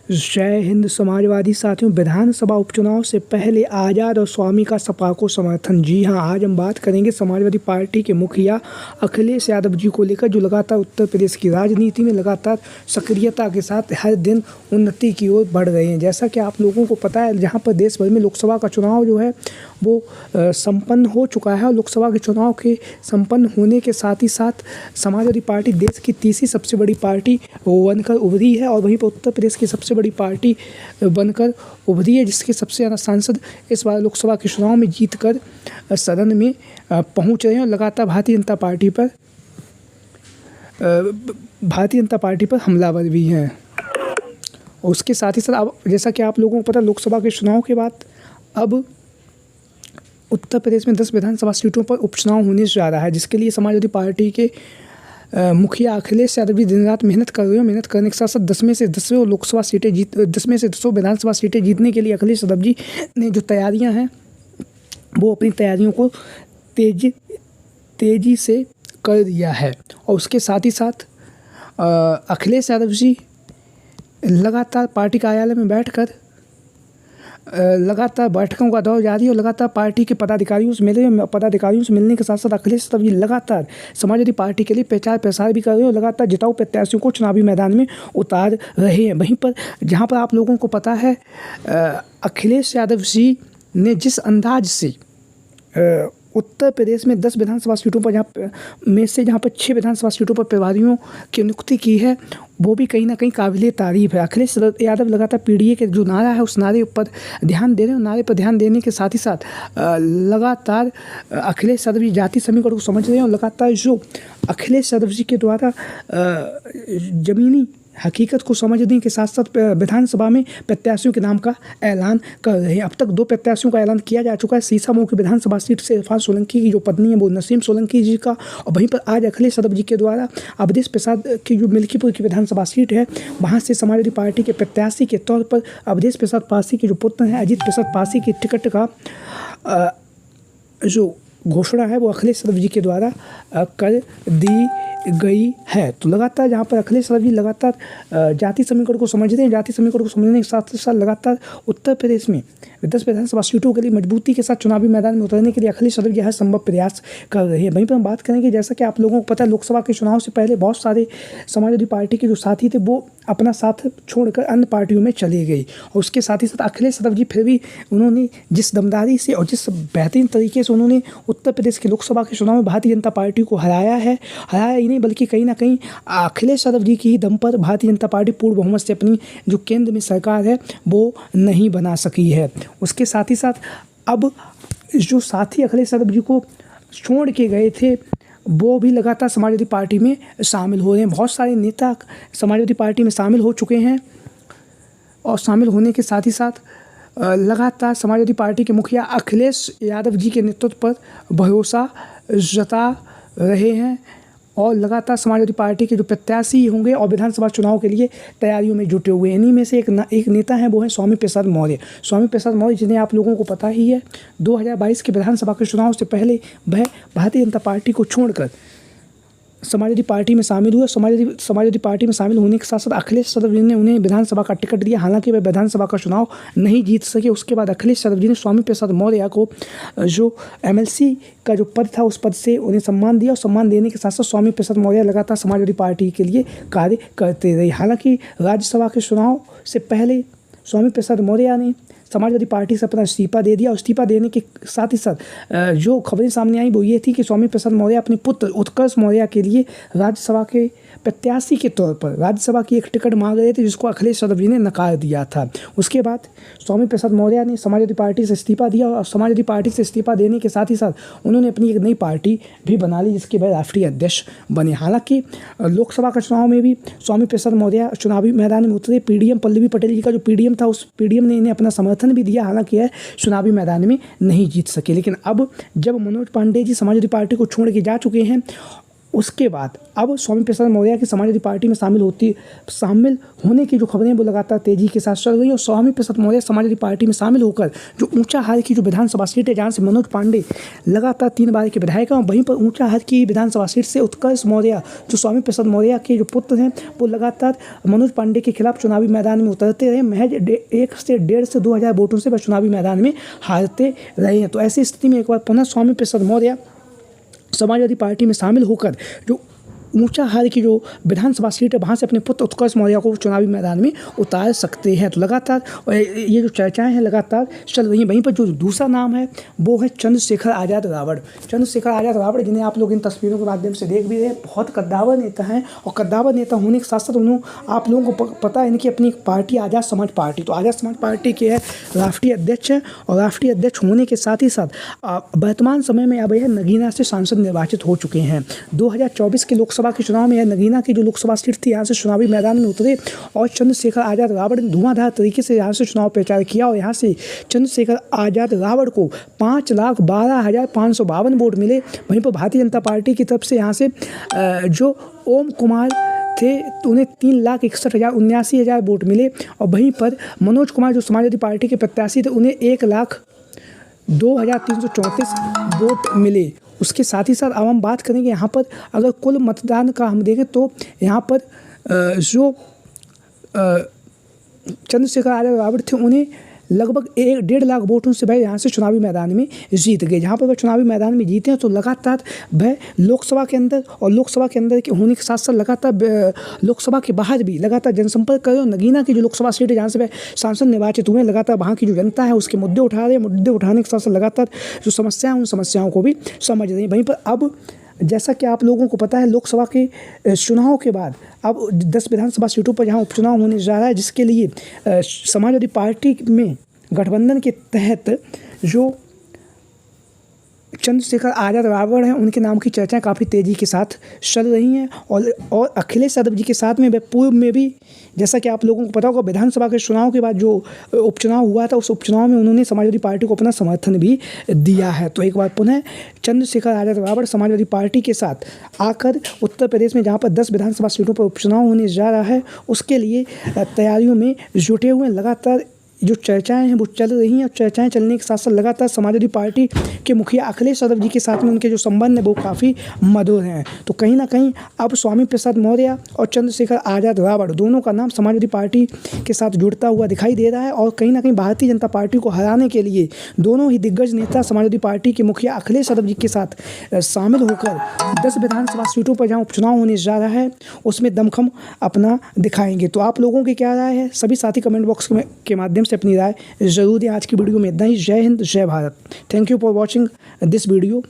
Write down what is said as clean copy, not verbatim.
जय हिंद समाजवादी साथियों। विधानसभा उपचुनाव से पहले आज़ाद और स्वामी का सपा को समर्थन। जी हां, आज हम बात करेंगे समाजवादी पार्टी के मुखिया अखिलेश यादव जी को लेकर, जो लगातार उत्तर प्रदेश की राजनीति में लगातार सक्रियता के साथ हर दिन उन्नति की ओर बढ़ रहे हैं। जैसा कि आप लोगों को पता है, जहां पर देश भर में लोकसभा का चुनाव जो है वो संपन्न हो चुका है, और लोकसभा के चुनाव के संपन्न होने के साथ ही साथ समाजवादी पार्टी देश की तीसरी सबसे बड़ी पार्टी बनकर उभरी है, और वहीं पर उत्तर प्रदेश की सबसे बड़ी पार्टी बनकर उभरी है, जिसके सबसे ज़्यादा सांसद इस बार लोकसभा के चुनाव में जीतकर सदन में पहुंच रहे हैं। और लगातार भारतीय जनता पार्टी पर हमलावर भी हैं। और उसके साथ ही साथ अब जैसा कि आप लोगों को पता है, लोकसभा के चुनाव के बाद अब उत्तर प्रदेश में 10 विधानसभा सीटों पर उपचुनाव होने जा रहा है, जिसके लिए समाजवादी पार्टी के मुखिया अखिलेश यादव जी दिन रात मेहनत कर रहे हैं। मेहनत करने के साथ साथ 10 में से 10 विधानसभा सीटें जीतने के लिए अखिलेश यादव जी ने जो तैयारियां हैं वो अपनी तैयारियों को तेजी से कर दिया है। और उसके साथ ही साथ अखिलेश यादव जी लगातार पार्टी कार्यालय में बैठकर लगातार बैठकों का दौर जारी है, और लगातार पार्टी के पदाधिकारियों से मिलने के साथ साथ अखिलेश यादव जी लगातार समाजवादी पार्टी के लिए प्रचार प्रसार भी कर रहे हैं, और लगातार जिताऊ प्रत्याशियों को चुनावी मैदान में उतार रहे हैं। वहीं पर जहां पर आप लोगों को पता है, अखिलेश यादव जी ने जिस अंदाज से उत्तर प्रदेश में 10 विधानसभा सीटों पर जहाँ पर 6 विधानसभा सीटों पर प्रभारियों की नियुक्ति की है, वो भी कहीं ना कहीं काबिले तारीफ है। अखिलेश यादव लगातार पीडीए के जो नारा है उस नारे पर ध्यान दे रहे हैं। नारे पर ध्यान देने के साथ ही साथ लगातार अखिलेश यादव जी जाति समीकरण को समझ रहे हैं, और लगातार जो अखिलेश यादव जी के द्वारा ज़मीनी हकीकत को समझने के साथ साथ विधानसभा में प्रत्याशियों के नाम का ऐलान कर रहे हैं। अब तक 2 प्रत्याशियों का ऐलान किया जा चुका है। सीसामऊ की विधानसभा सीट से इरफान सोलंकी की जो पत्नी है वो नसीम सोलंकी जी का, और वहीं पर आज अखिलेश यादव जी के द्वारा अवधेश प्रसाद की जो मिल्कीपुर की विधानसभा सीट है, वहाँ से समाजवादी पार्टी के प्रत्याशी के तौर पर अवधेश प्रसाद पासी के जो पुत्र हैं अजीत प्रसाद पासी की टिकट का जो घोषणा है वो अखिलेश यादव जी के द्वारा कर दी गई है। तो लगातार जहाँ पर अखिलेश यादव जी लगातार जाति समीकरण को समझ रहे हैं, जाति समीकरण को समझने के साथ साथ लगातार उत्तर प्रदेश में 10 विधानसभा सीटों के लिए मजबूती के साथ चुनावी मैदान में उतरने के लिए अखिलेश यादव जी हर संभव प्रयास कर रहे हैं। वहीं पर हम बात करेंगे, जैसा कि आप लोगों को पता है, लोकसभा के चुनाव से पहले बहुत सारे समाजवादी पार्टी के जो साथी थे वो अपना साथ छोड़कर अन्य पार्टियों में चले गए, और उसके साथ ही साथ अखिलेश यादव जी फिर भी उन्होंने जिस दमदारी से और जिस बेहतरीन तरीके से उन्होंने उत्तर प्रदेश के लोकसभा के चुनाव में भारतीय जनता पार्टी को हराया ही नहीं, बल्कि कहीं ना कहीं अखिलेश यादव जी की ही दम पर भारतीय जनता पार्टी पूर्ण बहुमत से अपनी जो केंद्र में सरकार है वो नहीं बना सकी है। उसके साथ ही साथ अब जो साथी अखिलेश यादव जी को छोड़ के गए थे वो भी लगातार समाजवादी पार्टी में शामिल हो रहे हैं। बहुत सारे नेता समाजवादी पार्टी में शामिल हो चुके हैं, और शामिल होने के साथ ही साथ लगातार समाजवादी पार्टी के मुखिया अखिलेश यादव जी के नेतृत्व पर भरोसा जता रहे हैं, और लगातार समाजवादी पार्टी के जो प्रत्याशी होंगे और विधानसभा चुनाव के लिए तैयारियों में जुटे हुए हैं। इन्हीं में से एक नेता हैं, वो है स्वामी प्रसाद मौर्य। स्वामी प्रसाद मौर्य, जिन्हें आप लोगों को पता ही है, 2022 के विधानसभा के चुनाव से पहले वह भारतीय जनता पार्टी को छोड़कर समाजवादी पार्टी में शामिल हुए। समाजवादी पार्टी में शामिल होने के साथ साथ अखिलेश यादव जी ने उन्हें विधानसभा का टिकट दिया, हालांकि वह विधानसभा का चुनाव नहीं जीत सके। उसके बाद अखिलेश यादव जी ने स्वामी प्रसाद मौर्य को जो एमएलसी का जो पद था उस पद से उन्हें सम्मान दिया, और सम्मान देने के साथ साथ स्वामी प्रसाद मौर्य लगातार समाजवादी पार्टी के लिए कार्य करते रहे। हालांकि राज्यसभा के चुनाव से पहले स्वामी प्रसाद मौर्य ने समाजवादी पार्टी से अपना इस्तीफा दे दिया, और इस्तीफा देने के साथ ही साथ जो खबरें सामने आई वो ये थी कि स्वामी प्रसाद मौर्य अपने पुत्र उत्कर्ष मौर्य के लिए राज्यसभा के प्रत्याशी के तौर पर राज्यसभा की एक टिकट मांग रहे थे, जिसको अखिलेश यादव जी ने नकार दिया था। उसके बाद स्वामी प्रसाद मौर्य ने समाजवादी पार्टी से इस्तीफा दिया, और समाजवादी पार्टी से इस्तीफा देने के साथ ही साथ उन्होंने अपनी एक नई पार्टी भी बना ली, जिसके वह राष्ट्रीय अध्यक्ष बने। हालांकि लोकसभा का चुनाव में भी स्वामी प्रसाद मौर्य चुनावी मैदान में उतरे। पीडीएम पल्लवी पटेल जी का जो पीडीएम था, उस पीडीएम ने इन्हें अपना समर्थन भी दिया, हालांकि यह चुनावी मैदान में नहीं जीत सके। लेकिन अब जब मनोज पांडे जी समाजवादी पार्टी को छोड़ के जा चुके हैं, उसके बाद अब स्वामी प्रसाद मौर्य की समाजवादी पार्टी में शामिल होने की जो खबरें वो लगातार तेजी के साथ चल रही है। और स्वामी प्रसाद मौर्य समाजवादी पार्टी में शामिल होकर जो ऊंचाहार की जो विधानसभा सीट है, जहाँ से मनोज पांडे लगातार 3 बार के विधायक हैं, वहीं पर ऊंचाहार की विधानसभा सीट से उत्कर्ष मौर्य जो स्वामी प्रसाद मौर्य के जो पुत्र हैं वो लगातार मनोज पांडे के खिलाफ चुनावी मैदान में उतरते रहे। महज 1 से 1.5 से 2 हज़ार वोटों से वह चुनावी मैदान में हारते रहे हैं। तो ऐसी स्थिति में एक बार पुनः स्वामी प्रसाद मौर्य समाजवादी पार्टी में शामिल होकर जो ऊंचाहार की जो विधानसभा सीट है वहाँ से अपने पुत्र उत्कर्ष मौर्य को चुनावी मैदान में उतार सकते हैं। तो लगातार ये जो चर्चाएं हैं लगातार चल रही हैं। वहीं पर जो दूसरा नाम है वो है चंद्रशेखर आज़ाद रावण। चंद्रशेखर आज़ाद रावण, जिन्हें आप लोग इन तस्वीरों के माध्यम से देख भी रहे हैं, बहुत कद्दावर नेता हैं। और कद्दावर नेता होने के साथ साथ आप लोगों को पता है इनकी अपनी पार्टी आज़ाद समाज पार्टी। तो आज़ाद समाज पार्टी के है राष्ट्रीय अध्यक्ष हैं। और राष्ट्रीय अध्यक्ष होने के साथ ही साथ वर्तमान समय में अब यह नगीना से सांसद निर्वाचित हो चुके हैं। 2024 के लोकसभा के चुनाव में यह नगीना की जो लोकसभा सीट थी यहाँ से चुनावी मैदान में उतरे और चंद्रशेखर आज़ाद रावण ने धुआंधार तरीके से यहाँ से चुनाव प्रचार किया। और यहाँ से चंद्रशेखर आज़ाद रावण को 5,12,552 वोट मिले। वहीं पर भारतीय जनता पार्टी की तरफ से यहाँ से जो ओम कुमार थे तो उन्हें 3,61,79 वोट मिले। और वहीं पर मनोज कुमार जो समाजवादी पार्टी के प्रत्याशी थे उन्हें 1,02,334 वोट मिले। उसके साथ ही साथ अब हम बात करेंगे यहाँ पर अगर कुल मतदान का हम देखें तो यहाँ पर जो चंद्रशेखर आज़ाद रावण थे उन्हें लगभग 1.5 लाख वोटों से वह यहाँ से चुनावी मैदान में जीत गए। जहाँ पर वह चुनावी मैदान में जीते हैं तो लगातार वह लोकसभा के अंदर और लोकसभा के अंदर के होने के साथ साथ लगातार लोकसभा के बाहर भी लगातार जनसंपर्क कर रहे हैं। नगीना की जो लोकसभा सीट है जहाँ से वह सांसद निर्वाचित हुए, लगातार वहाँ की जो जनता है उसके मुद्दे उठा रहे हैं। मुद्दे उठाने के साथ साथ लगातार जो समस्याएं उन समस्याओं को भी समझ रही हैं। वहीं पर अब जैसा कि आप लोगों को पता है लोकसभा के चुनाव के बाद अब 10 विधानसभा सीटों पर जहां उपचुनाव होने जा रहा है, जिसके लिए समाजवादी पार्टी में गठबंधन के तहत जो चंद्रशेखर आज़ाद रावण हैं उनके नाम की चर्चाएं काफ़ी तेज़ी के साथ चल रही हैं। और अखिलेश यादव जी के साथ में पूर्व में भी जैसा कि आप लोगों को पता होगा विधानसभा के चुनाव के बाद जो उपचुनाव हुआ था उस उपचुनाव में उन्होंने समाजवादी पार्टी को अपना समर्थन भी दिया है। तो एक बार पुनः चंद्रशेखर आज़ाद रावण समाजवादी पार्टी के साथ आकर उत्तर प्रदेश में जहाँ पर 10 विधानसभा सीटों पर उपचुनाव होने जा रहा है उसके लिए तैयारियों में जुटे हुए हैं। लगातार जो चर्चाएं हैं वो चल रही हैं। और चर्चाएं चलने के साथ साथ लगातार समाजवादी पार्टी के मुखिया अखिलेश यादव जी के साथ में उनके जो संबंध है वो काफ़ी मधुर हैं। तो कहीं ना कहीं अब स्वामी प्रसाद मौर्य और चंद्रशेखर आज़ाद रावण दोनों का नाम समाजवादी पार्टी के साथ जुड़ता हुआ दिखाई दे रहा है। और कहीं ना कहीं भारतीय जनता पार्टी को हराने के लिए दोनों ही दिग्गज नेता समाजवादी पार्टी के मुखिया अखिलेश यादव जी के साथ शामिल होकर 10 विधानसभा सीटों पर जहाँ उपचुनाव होने जा रहा है उसमें दमखम अपना दिखाएंगे। तो आप लोगों की क्या राय है? सभी साथी कमेंट बॉक्स के माध्यम से अपनी राय जरूर दें। आज की वीडियो में इतना ही। जय हिंद, जय Bharat. Thank you for watching this video.